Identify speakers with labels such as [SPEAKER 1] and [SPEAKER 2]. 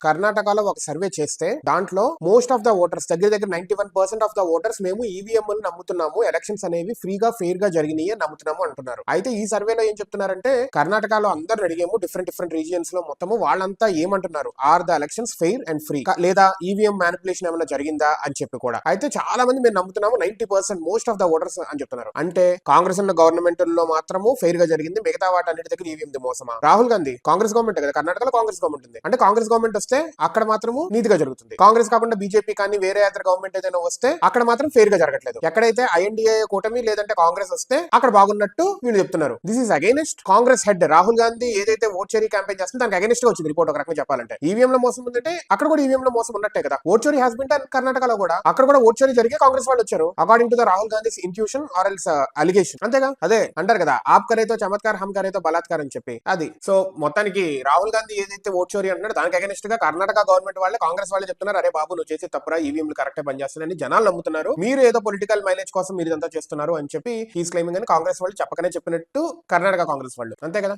[SPEAKER 1] కర్ణాటకలో ఒక సర్వే చేస్తే దాంట్లో మోస్ట్ ఆఫ్ ద ఓటర్స్ దగ్గర దగ్గర 91% ఆఫ్ ద ఓటర్స్ మేము ఈవీఎం నమ్ముతున్నాము, ఎలక్షన్స్ అనేవి ఫ్రీగా ఫెయిర్ గా జరిగినాయి నమ్ముతున్నాము అంటున్నారు. అయితే ఈ సర్వేలో ఏం చెప్తున్నారంటే కర్ణాటకలో అందరు అడిగాము డిఫరెంట్ రీజియన్స్ లో మొత్తము వాళ్ళంతా ఏమంటున్నారు, are the elections fair and free లేదా ఈవీఎం మ్యానిపులేషన్ ఏమైనా జరిగిందా అని చెప్పి కూడా. అయితే చాలా మంది మేము నమ్ముతున్నాము 90% మోస్ట్ ఆఫ్ ద ఓటర్స్ అని చెప్తున్నారు. అంటే కాంగ్రెస్ ఉన్న గవర్నమెంట్ లో మాత్రము ఫెయిర్ గా జరిగింది, మిగతా వాటన్నిటి దగ్గర ఈవీఎం మోసమా? రాహుల్ గాంధీ కాంగ్రెస్ గవర్నమెంట్ కదా, కర్ణాటకలో కాంగ్రెస్ గవర్నమెంట్ ఉంది అంటే కాంగ్రెస్ గవర్నమెంట్ వస్తే అక్కడ మాత్రము నీతిగా జరుగుతుంది. కాంగ్రెస్ కాకుండా బీజేపీ కానీ వేరే ఇతర గవర్నమెంట్ ఏదైనా వస్తే అక్కడ మాత్రం ఫెయిర్ గా జరగట్లేదు. ఎక్కడైతే ఐఎన్డీఏ కూటమి లేదంటే కాంగ్రెస్ వస్తే అక్కడ బాగున్నట్టు వీళ్ళు చెప్తున్నారు. This is against Congress head Rahul Gandhi ఏదైతే ఓట్ చోరీ క్యాంపెయిన్ చేస్తుంది దానికి అగైనెస్ట్ గా వచ్చింది రిపోర్ట్. ఒక రకంగా చెప్పాలంటే ఈవీఎం లో మోసం ఉందంటే అక్కడ కూడా ఈవీఎం లో మోసం ఉన్నట్టే కదా. ఓట్ చోరీ హాస్ బిన్ డన్ కర్ణాటకలో కూడా, అక్కడ కూడా ఓట్ చోరీ జరిగే కాంగ్రెస్ వాళ్ళు వచ్చారు according to the Rahul Gandhi's intuition or else allegation. అంతేగా, అదే అంటారు కదా ఆప్ కరేతో చమత్కార్ హమ్ కరేతో బలాత్కార్ అని చెప్పి. అది సో మొత్తానికి రాహుల్ గాంధీ ఏదైతే ఓట్ చోరీ అంటున్నాడు దానికి అగైనెస్ట్ గా కర్ణాటక గవర్నమెంట్ వాళ్ళే కాంగ్రెస్ వాళ్ళు చెప్తున్నారు, అరే బాబు నువ్వు చేసే తప్పురా, ఈవీఎంలు కరెక్టే పనిచేస్తున్నాయని జనాలు నమ్ముతున్నారు, మీరు ఏదో పొలిటికల్ మైలేజ్ కోసం మీరు ఇదంతా చేస్తున్నారు అని చెప్పి హీస్ క్లైమింగ్ అని కాంగ్రెస్ వాళ్ళు చెప్పకనే చెప్పినట్టు కర్ణాటక కాంగ్రెస్ వాళ్ళు. అంతే కదా.